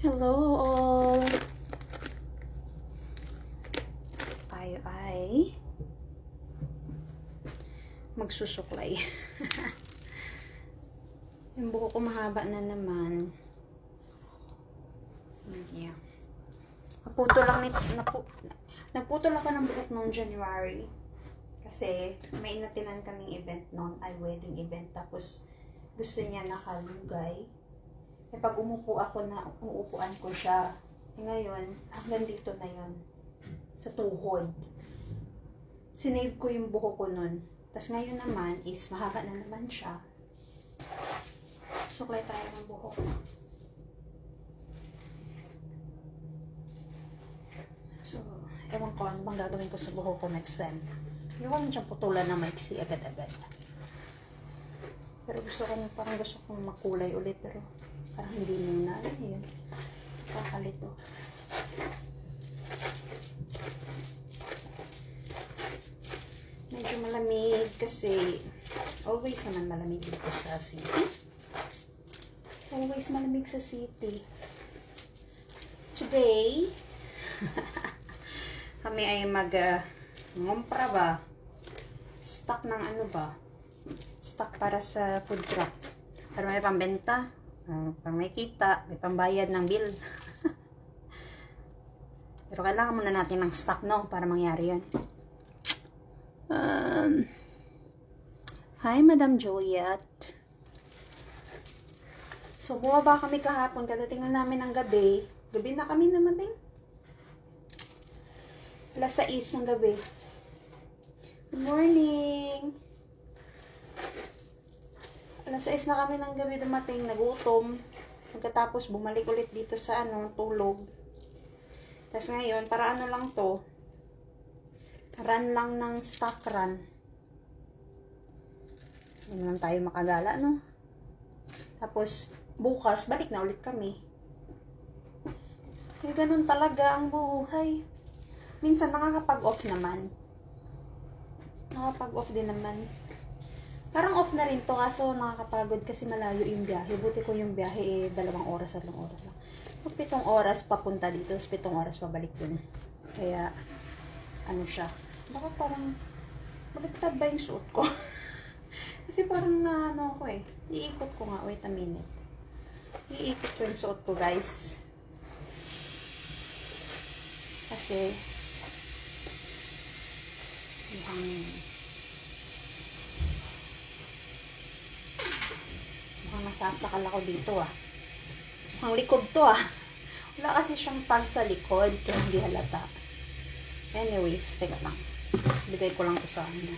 Hello all! Tayo ay magsusuklay. Yung buhok ko mahaba na naman. Yeah. Naputol ako ng buhok noong January. Kasi may inatinan kaming event noon, ay wedding event. Tapos gusto niya nakalugay. Eh pag umupo ako na uupuan ko siya. Eh ngayon, hanggang dito na yon sa tuhod. Sinave ko yung buhok ko nun. Tapos ngayon naman is mahaba na naman siya. Suklay tayo ng buhok. So, ewan ko ano bang gagawin ko sa buhok ko next time. Hindi ko naman putulan na maiksi agad-agad. Pero parang gusto kong makulay ulit. Pero parang hindi muna. Ano yun? Kakalito. Medyo malamig kasi always naman malamig dito sa city. Always malamig sa city. Today, kami ay ngompra ba? Stock ng ano ba? Stock para sa food truck. Para may pambenta, pang may kita, may pambayad ng bill. Pero kailangan muna natin ng stock, no? Para mangyari yun. Hi, Madam Juliet. So, bumaba kami kahapon. Kadating na namin ng gabi. Gabi na kami namating. Alas 6 ng gabi. Good morning! Alas 6 na kami ng gabi dumating. Nagutom. Pagkatapos, bumalik ulit dito sa tulog. Tapos ngayon, para ano lang to, run lang ng stock run. Hindi naman tayo makagala, no? Tapos, bukas, balik na ulit kami. Kaya ganun talaga ang buhay. Minsan, nakakapag-off naman. Nakakapag-off din naman. Parang off na rin to, kaso nakakapagod kasi malayo yung biyahe. Buti ko yung biyahe 2 oras, 3 oras lang. 7 oras papunta dito, 7 oras pabalik dun. Kaya, ano siya. Bakit parang, baliktad ba yung suot ko? Kasi parang ano ko iikot ko nga. Wait a minute. Iikot ko yung suot ko, guys. Kasi, mukhang nasasakal ako dito, Mukhang likod to, Wala kasi siyang tag sa likod, kaya hindi halata. Anyways, teka lang. Bigay ko lang to sa ano.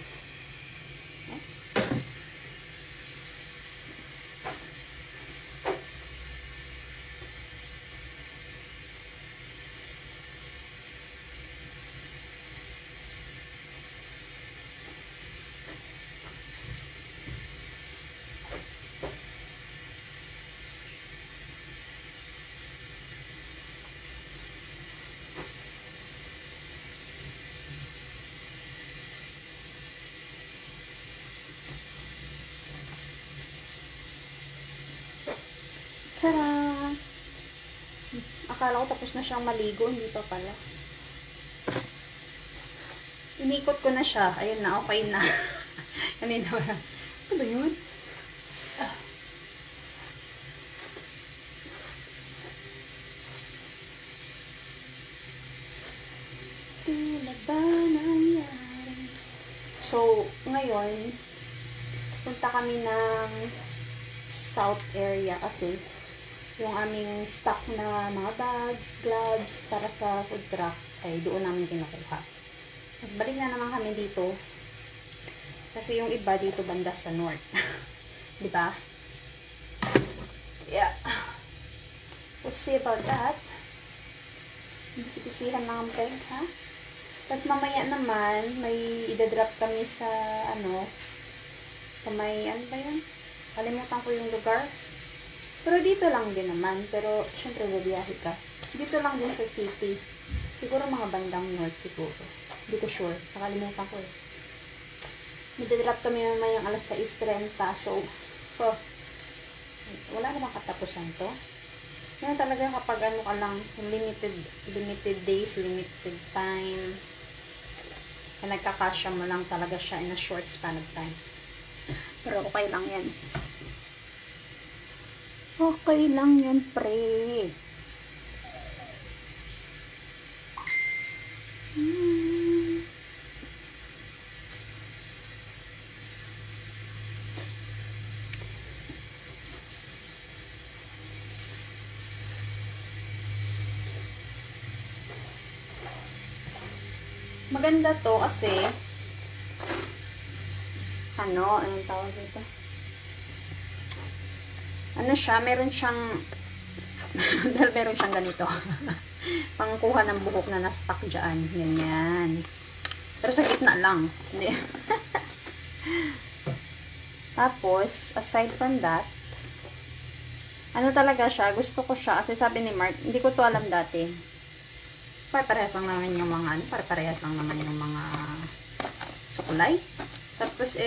Tara! Akala ko tapos na siyang maligo, hindi pa pala. Inikot ko na siya. Ayun na, okay na. Ano yun? Ano ba yun? Tila ba nangyari? So, ngayon, punta kami ng south area kasi yung aming stock na mga bags, gloves para sa food truck ay doon namin kinukuha. Mas balik na naman kami dito kasi yung iba dito banda sa north. Diba? Yeah. Let's see about that. Bisi-bisihan na ang peg, ha? Tapos mamaya naman may idadrop kami sa sa may ano ba yun? Kalimutan ko yung lugar. Pero dito lang din naman. Pero, syempre, babiyahe ka. Dito lang din sa city. Siguro mga bandang north siguro. Hindi ko sure. Nakalimutan ko Nidadrop kami mamayang alas 6:30. So, wala namang katapusan to. Yan talaga kapag ano ka lang, limited days, limited time. Nagkakasya mo lang talaga siya in a short span of time. Pero okay lang yan. Okay lang yan, pre. Maganda to kasi anong tawag dito? Ano siya, meron siyang dahil meron siyang ganito. Pangkuha ng buhok na na-stuck dyan. Ganyan. Pero sa gitna lang. Hindi. Tapos, aside from that, ano talaga siya, gusto ko siya, kasi sabi ni Mark, hindi ko to alam dati. Parehas lang naman yung mga, parehas lang naman yung mga suklay. Tapos,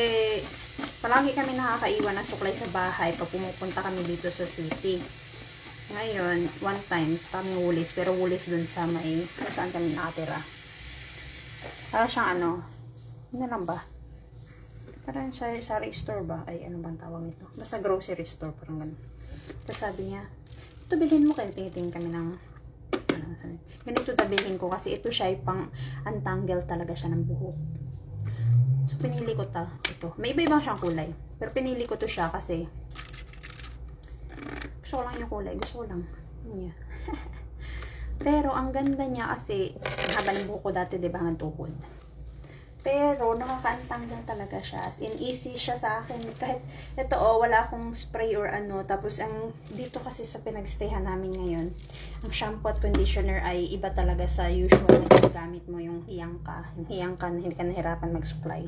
palagi kami nakakaiwan ng suklay sa bahay pag pumupunta kami dito sa city. Ngayon, one time, kami wulis, pero wulis dun sa may, kung saan kami nakatira. Para siyang ano lang ba? Parang sa store ba? Ay, ano bang tawag nito? Basta grocery store, parang ganun. Tapos sabi niya, ito bilhin mo, kayo tingin kami ng, ganito tabilhin ko, kasi ito siya ay pang untangle talaga siya ng buhok. So, pinili ko ito. May iba-ibang siyang kulay. Pero pinili ko to siya kasi gusto ko lang yung kulay. Gusto ko lang. Yeah. Pero, ang ganda niya kasi haba ng buhok ko dati, diba, hanggang tuhod. Pero, nakaka-untangle talaga siya. As in, easy siya sa akin. Kahit, ito wala akong spray or ano. Tapos, dito kasi sa pinagstayhan namin ngayon, ang shampoo at conditioner ay iba talaga sa usual na ginagamit mo yung hiyangka. Yung hiyangka na hindi ka nahirapan magsuklay.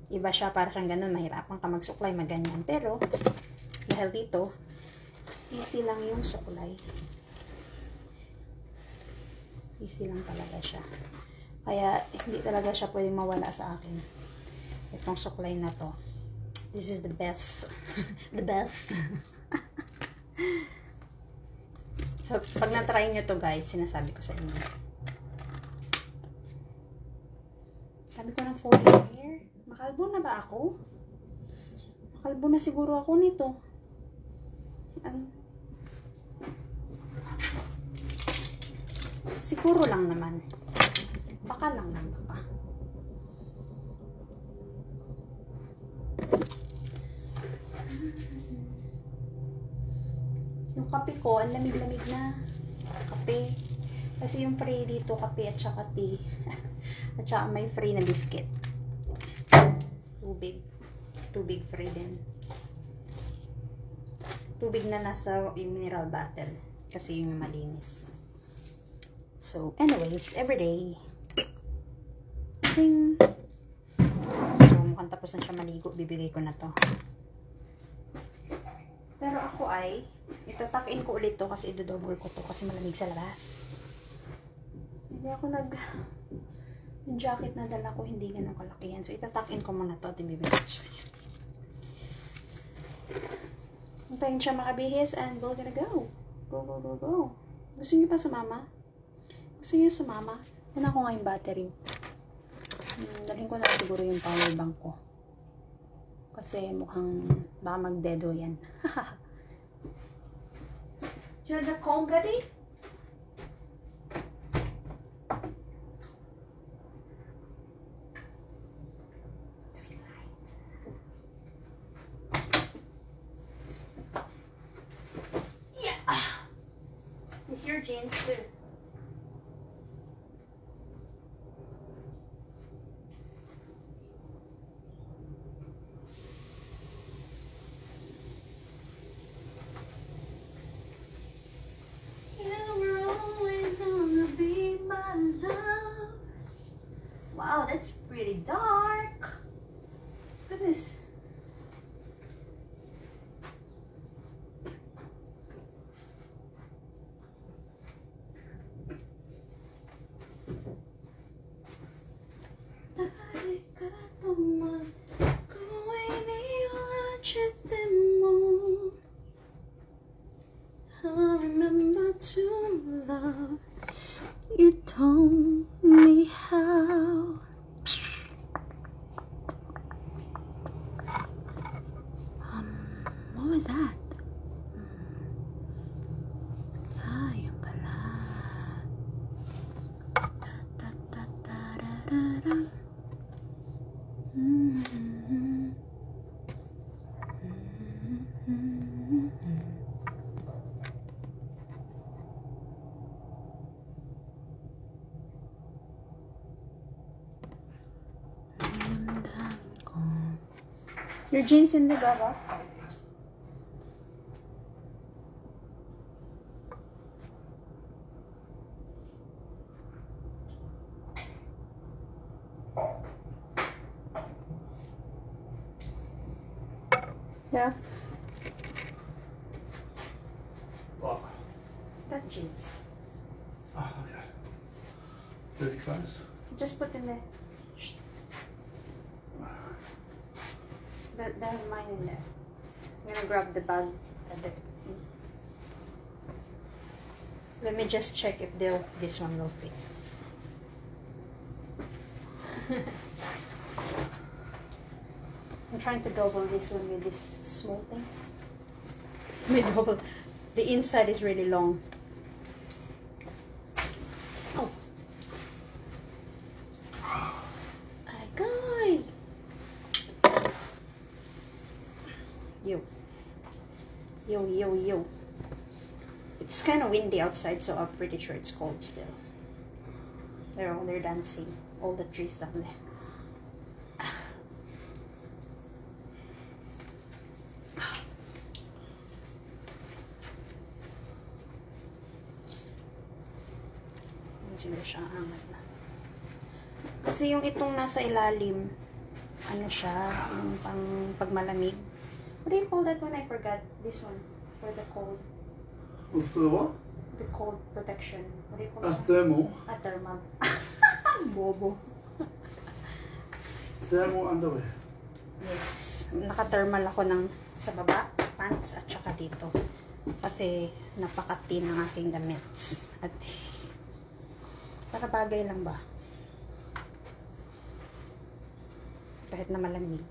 Iba siya, para siyang ganun, mahirapan ka magsuklay, maganyan. Pero, dahil dito, easy lang yung suklay. Easy lang talaga siya. Kaya, hindi talaga siya pwedeng mawala sa akin. Itong suklay na to. This is the best. The best. So, pag na-try nyo to guys, sinasabi ko sa inyo. Sabi ko ng 4 year. Makalbo na ba ako? Makalbo na siguro ako nito. Siguro lang naman. Baka lang naman pa. Yung kape ko, ang lamig-lamig na kape. Kasi yung free dito, kape at saka tea. At saka may free na biscuit. Tubig. Tubig free din. Tubig na nasa yung mineral bottle. Kasi yung malinis. So, anyways, everyday. Ding! So, mukhang tapos na siya maligo. Bibigay ko na to. Pero ako ay, itatakin ko ulit to kasi idodouble ko to kasi malamig sa labas. Hindi ako yung jacket na dala ko, hindi ganun kalaki yan. So, itatakin ko muna to at ibibigay ko sa inyo. Antayin siya makabihis and we're gonna go. Go, go, go, go. Gusto niyo pa sumama? Gusto niyo sumama? Una ko nga yung battery. Dalhin ko na siguro yung power bank ko. Kasi mukhang baka magdedo yan. You have the comb ready? Yeah. It's your jeans too. Wow, that's pretty dark. Goodness. to love. You told me how. What was that? Ah, yun pala. Da, da, da, da, da, da. Your jeans in the baba? Yeah. What? That jeans. Oh, okay. Dirty clothes? Just put in there. They have mine in there. I'm gonna grab the bag a bit. Let me just check if this one will fit. I'm trying to double this one with this small thing. The inside is really long. Oh. Agay! Yo. It's kind of windy outside, so I'm pretty sure it's cold still. They're dancing. All the trees down there. Siguro siya angat na. Kasi yung itong nasa ilalim, ano siya, yung pang pagmalamig. What do you call that one? I forgot. This one. For the cold. For the what? The cold protection. What do you call A that? thermal. A thermal. Bobo. Thermal underwear. Yes. Naka-thermal ako ng sa baba, pants, at saka dito. Kasi napakatin ng aking damit. At para bagay lang ba? Kahit na malamig.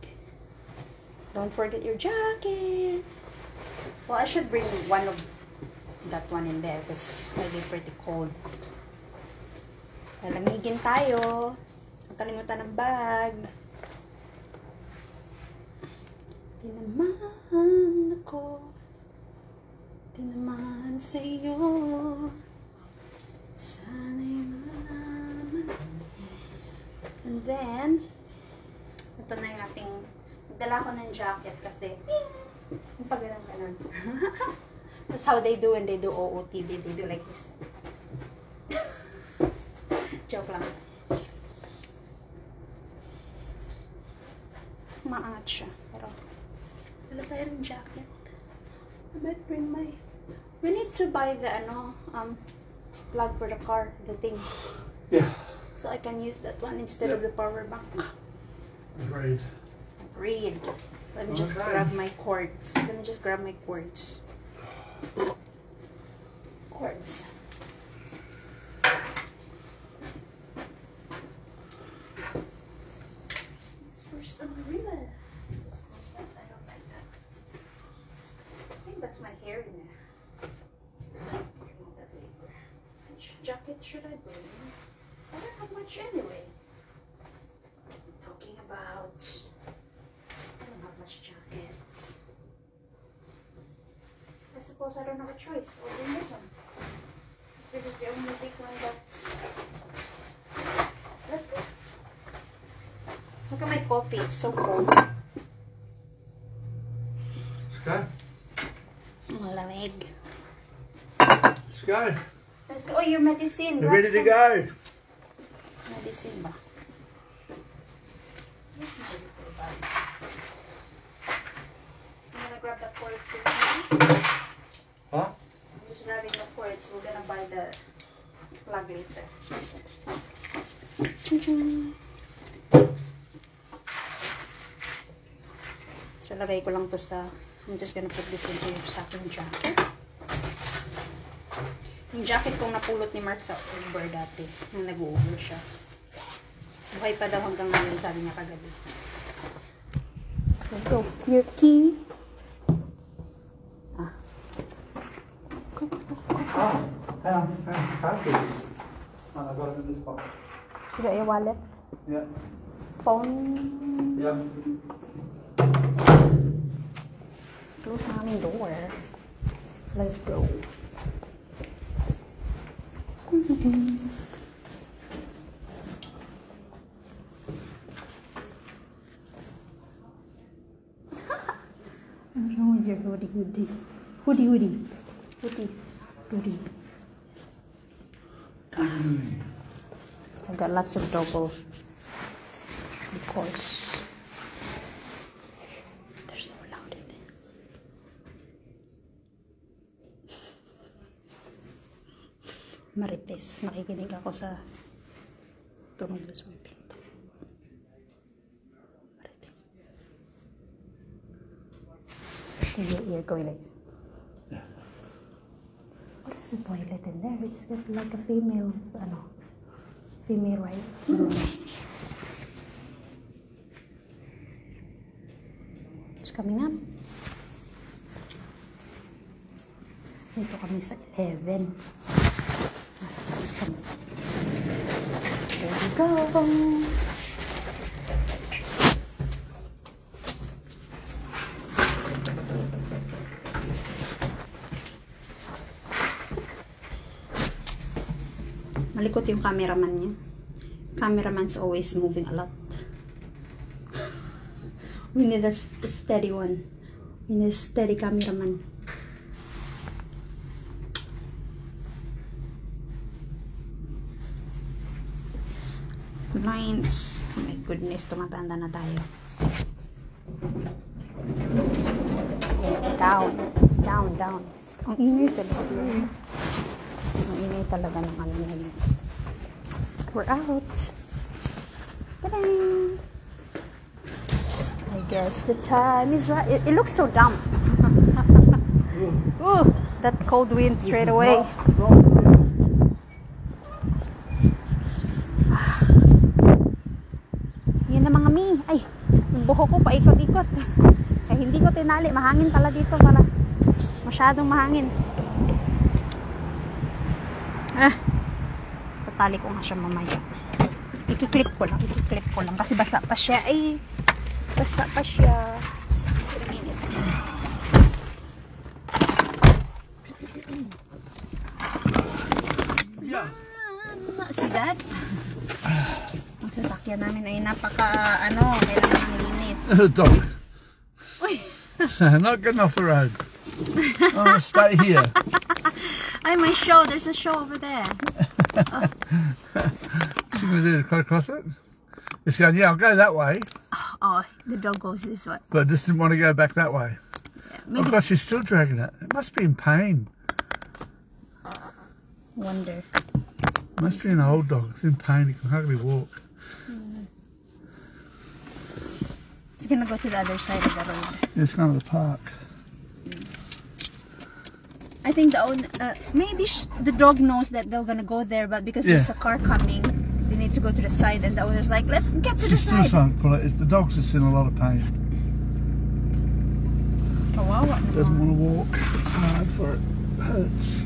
Don't forget your jacket. Well, I should bring one of that one in there because it might be pretty cold. Lalamigin tayo. Huwag kalimutan ng bag. Tinamaan ako. Tinamaan sa'yo. Sana'y malaman. And then, ito na yung ating, nagdala ko ng jacket kasi, yung pag-ganon. That's how they do when they do OOTD. They do like this. Joke lang. Maangat siya. Pero, wala tayo ng jacket. I might bring my, we need to buy the, plug for the car, the thing. Yeah. So I can use that one instead of the power bank. Agreed. Agreed. Let me just grab my cords. Let me just grab my cords. Cords. First umbrella. I don't like that. I think that's my hair in there. Remove that later. Which jacket should I bring? I don't have much anyway. Talking about, I don't have much jackets. I suppose I don't have a choice. I'll bring this one. This is the only big one that's good. Look at my coffee, it's so cold. Let's go. Malamig. Let's go. Let's go. Oh, your medicine. We're ready to go. Medicine ba? Yes, my little bag. I'm gonna grab the cords in here. Huh? I'm just grabbing the cords. We're gonna buy the plug later. So, lagay ko lang to sa, I'm just gonna put this into sa aking jacket. Yung jacket kong napulot ni Mark sa Uber dati, nung nag-Uber siya. Buhay pa daw hanggang ngayon, sabi niya kagabi. Let's go. Your key. Ah. Go, go, go. Oh, hang on. Car keys. Oh, I got it in this box. You got your wallet? Yeah. Phone? Yeah. Close na aming door. Let's go. What's wrong with your hoodie? Hoodie. I've got lots of double because they're so loud in there. Marites, nakikinig ako sa tunog na sa may pinto. Marites. Your ear going like this. Yeah. What is the toilet in there? It's got like a female, female, right? It's coming up. Dito kami sa 11. Nasa taas kami. There we go. Malikot yung cameraman niya. Cameraman's always moving a lot. We need a steady one. We need a steady cameraman. Lines. Oh my goodness, tumatanda na tayo. Down. Ang ingay talaga. Ang ingay talaga ng ano na yun. We're out. Ta-da! I guess the time is right. It looks so damp. Ooh, that cold wind straight away. Yan na mga mi. Ay, yung buho ko paikot-ikot. Kaya hindi ko tinali. Mahangin pala dito. Masyadong mahangin. Tatali ko nga siya mamaya. Ikiklip ko lang. Kasi basa pa siya. Ay, basa pa siya. Yeah. See that? Ang sasakyan namin ay napaka, kailangan nilinis. There's a dog. Uy! Not getting off the road. I'm going to stay here. Ay, my show. There's a show over there. She's going to do cut across it. It's going, yeah, I'll go that way. Oh, the dog goes this way. But just didn't want to go back that way. Maybe. Oh gosh, she's still dragging it. It must be in pain. Wonder. Must be an old dog. It's in pain. It can hardly walk. It's gonna go to the other side of the road. It's going to the park. I think maybe the dog knows that they're gonna go there, but because there's a car coming, they need to go to the side, and the owner's like, let's get to the She still side. can't pull it. The dog's just in a lot of pain. Kawawa Doesn't naman. want to walk. It's hard for it. It hurts.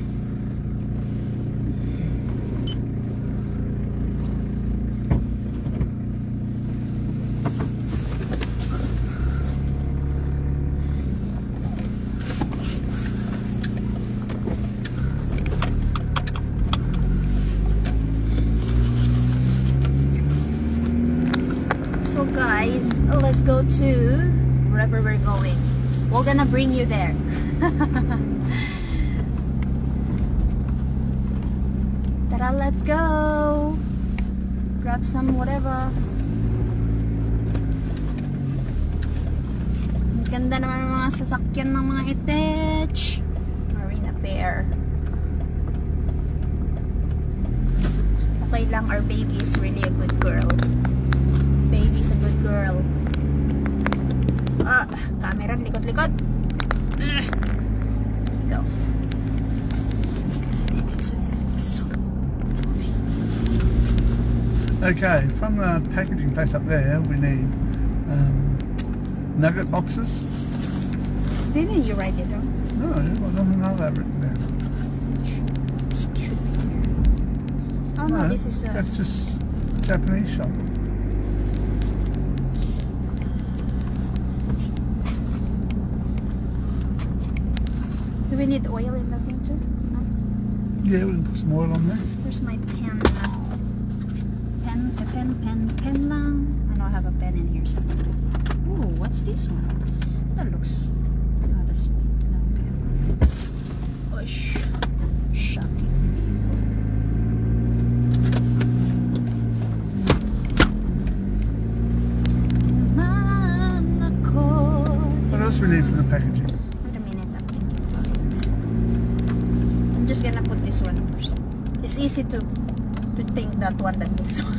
So guys, let's go to wherever we're going. We're gonna bring you there. Tara, let's go. Grab some whatever. Ang ganda naman ng mga sasakyan ng mga itech. Marina Bear. Okay lang, our baby is really a good girl. Baby's a good girl. Camera, likot-likot. There you go. Just need it to Okay, from the packaging place up there, we need nugget boxes. Didn't you write it down? No, none of that written down. Should be here. Oh no, this is that's just Japanese shop. Do we need oil in that thing too? No? Yeah, we can put some oil on there. Where's my pen? Pen lang. I know I have a pen in here somewhere. Ooh, what's this one? That looks... Oh, that's... No, okay. Oh, shocking. What else we need from the packaging? Wait a minute, I'm thinking about it. I'm just gonna put this one first. It's easy to think that one than this one.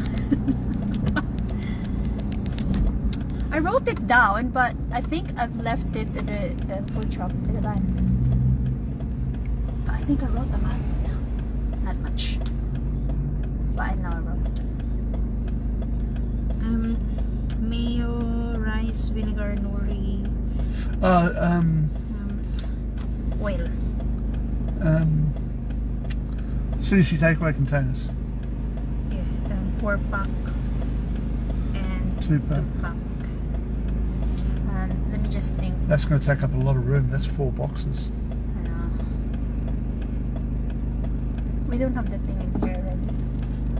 I wrote it down, but I think I've left it in the food shop at the time. But I think I wrote a lot. Not much. But I know I wrote it. Mayo, rice, vinegar, nori. Oil. Sushi takeaway containers. Yeah, 4-pack and 2-pack. 2-pack. Let me just think. That's going to take up a lot of room. That's 4 boxes. I know. We don't have the thing in here already.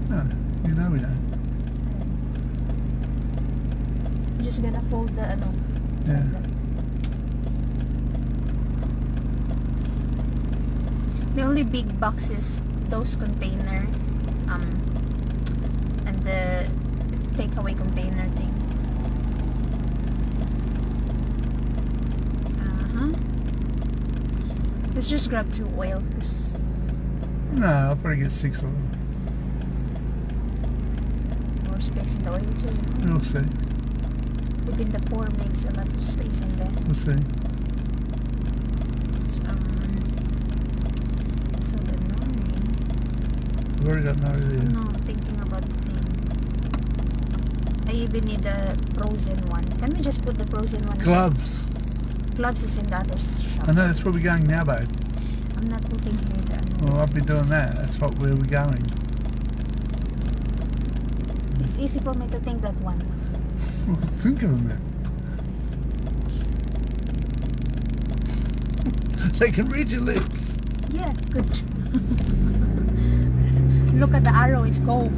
No, you know we don't. I'm just gonna fold the ano. Yeah. The only big box is those container, and the takeaway container thing. Let's just grab 2 oil. No, I'll probably get 6 of them. More space in the oil too. We'll see. Within the 4 makes a lot of space in there. We'll see. So the nori. We've already got no idea. No, I'm thinking about the thing. I even need the frozen one. Can we just put the frozen one? Gloves. Gloves is in the other shop. I know, that's where we're going now, babe. I'm not putting here then. Well, I've been doing that. That's where we're going. It's easy for me to think that one. Well, think of them then. They can read your lips. Yeah, good. Look at the arrow, it's go.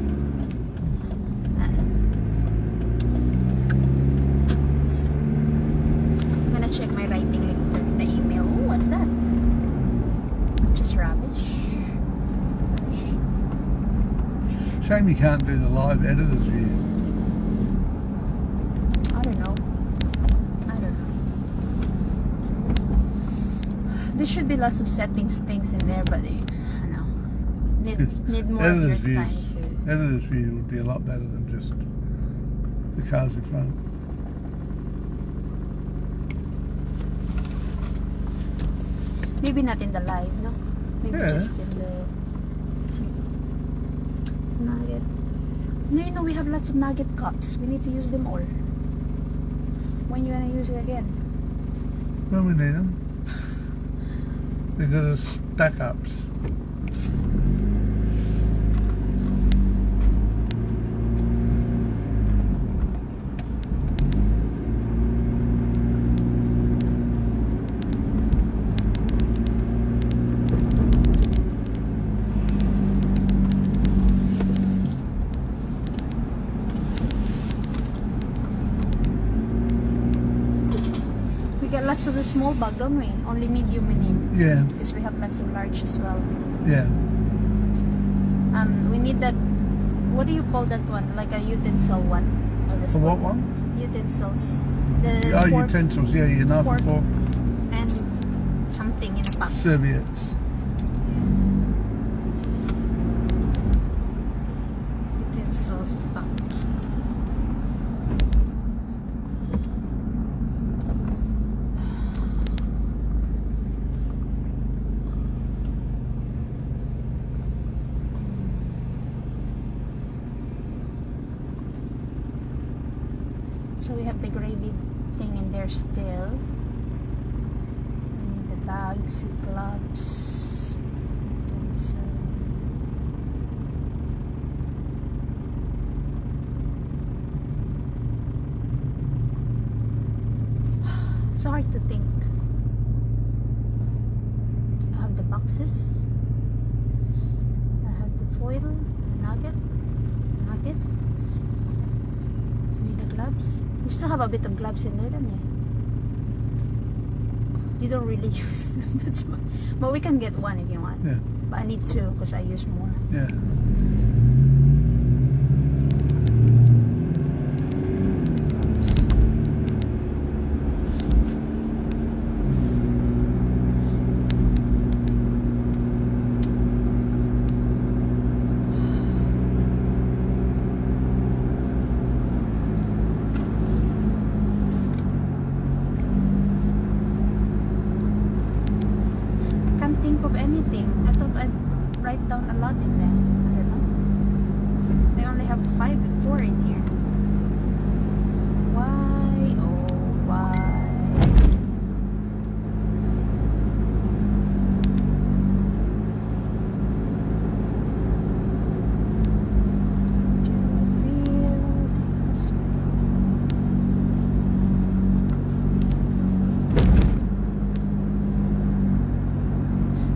I'm gonna check my writing later in the email. Oh, what's that? Just rubbish. Shame you can't do the live editor's view. I don't know. There should be lots of settings things in there, but I don't know. Need more of your time to. Editor's view would be a lot better than just the cars in front. Maybe not in the live, no? Maybe just in the nugget. No, you know, we have lots of nugget cups. We need to use them all. When you gonna use it again? When we need them. Because it's backups. Lots of the small bag, don't we? Only medium we need. Yeah. Because we have lots of large as well. Yeah. We need that. What do you call that one? Like a utensil one? For what one? Utensils. Utensils. Yeah, your knife and fork. And something in a pack. Serviettes. Utensils pack. So we have the gravy thing in there still. We need the bags, gloves, utensil. It's hard to think. I have the boxes. I have the foil, nuggets. Need the gloves. You still have a bit of gloves in there, don't you? You don't really use them. That's why. But we can get one if you want. Yeah. But I need two because I use more. Yeah. Think of anything. I thought I'd write down a lot in there. I don't know. I only have 4 in here. Why? Oh, why? Do I feel this?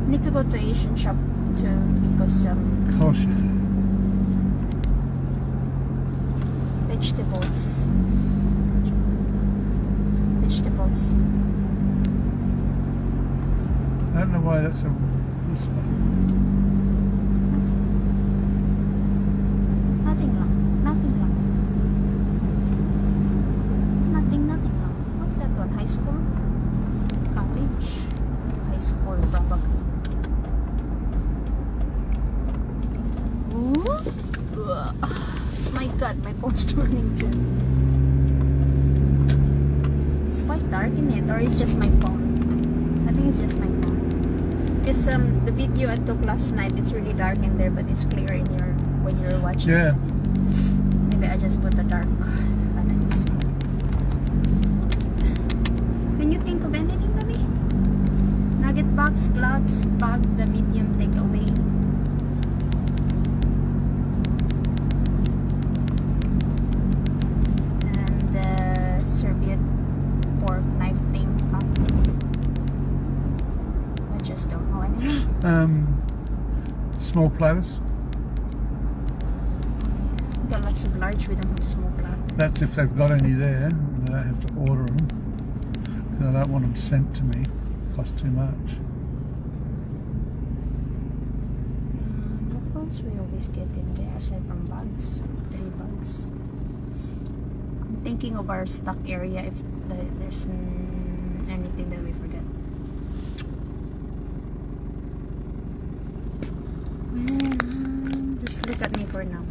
Need to go to Asian shop too because Of course you do. vegetables. I don't know why that's a this one. Nothing lang. Nothing lang. What's that one? High school? College? High school probably. Ugh. My god, my phone's turning too. It's quite dark in it, or it's just my phone. I think it's just my phone. Because the video I took last night, it's really dark in there, but it's clear in your when you're watching. Yeah. Maybe I just put the dark on this one. Can you think of anything, baby? Nugget box, gloves, bag, the medium takeaway. Serviette pork knife thing. I just don't know anymore. Small platters. We got lots of large, we don't have small platter. That's if they've got any there. And I have to order them. Because I don't want them sent to me. It costs too much. What else we always get in there aside from bugs? 3 bugs. I'm thinking of our stock area if there's anything that we forget. Just look at me for now.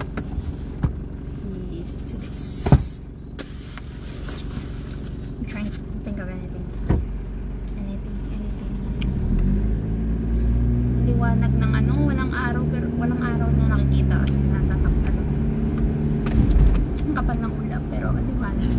I'm trying to think of anything. Liwanag ng ano, walang araw pero walang araw na nakikita kasi natatakpan. Ang kapal ng ulap pero liwanag.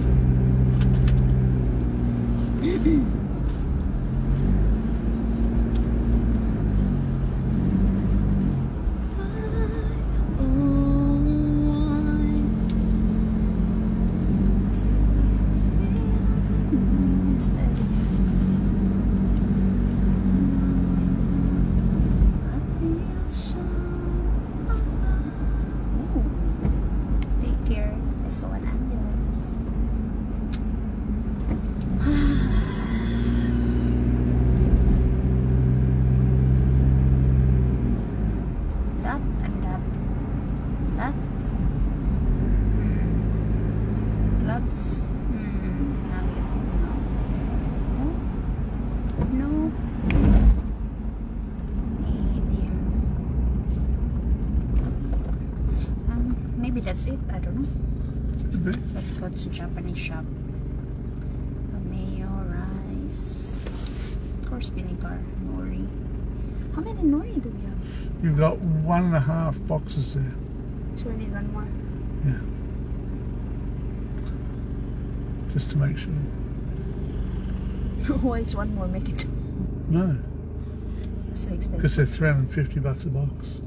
Maybe that's it. I don't know. Let's go to Japanese shop. Mayo, rice, of course vinegar, nori. How many nori do we have? You've got 1.5 boxes there. So we need one more. Yeah. just to make sure. Why is one more make it? No, It's so expensive. because they're $350 a box.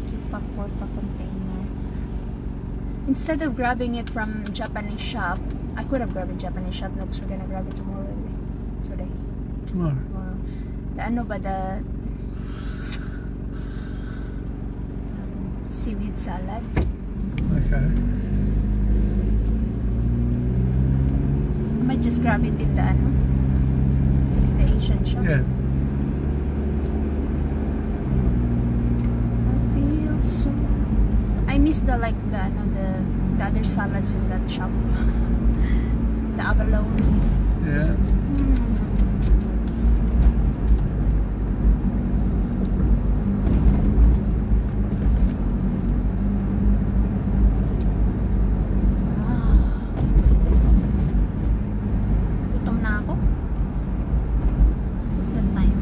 Two-pack, 4-pack container. Instead of grabbing it from Japanese shop, I could have grabbed a Japanese shop. No, because we're gonna grab it tomorrow. Today. Tomorrow. The ano ba, the seaweed salad. Okay. I might just grab it in the ano, the Asian shop. Yeah. I feel so. I miss the like the ano, the other salads in that shop. The abalone. Yeah. Gutom na ako. What's the time?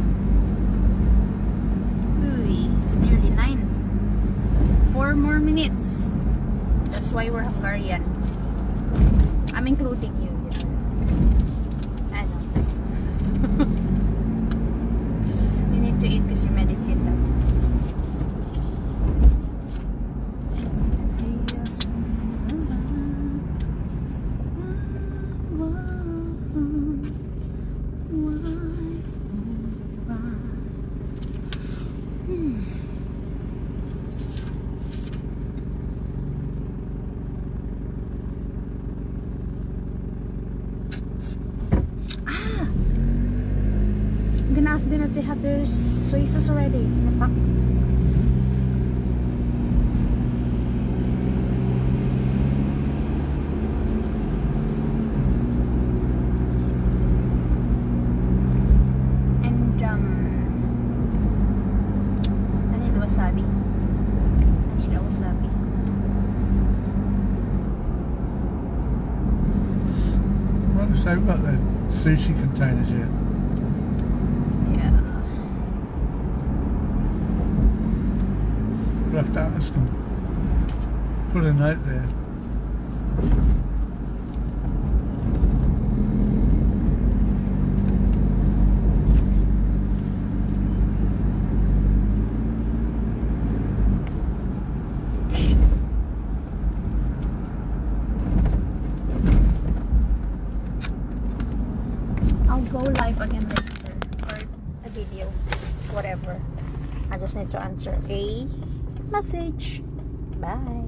Uy, it's nearly 9. 4 more minutes. That's why we're Hungarian. I'm including you. I know. You need to eat because your medicine. I'm gonna ask them if they have their soy sauce already in the pack. And I need wasabi. I need a wasabi. Well, so we've got the sushi containers yet. Yeah. We'll have to ask them. Put a note there. I'll go live again later or a video, whatever. I just need to answer a message. Bye.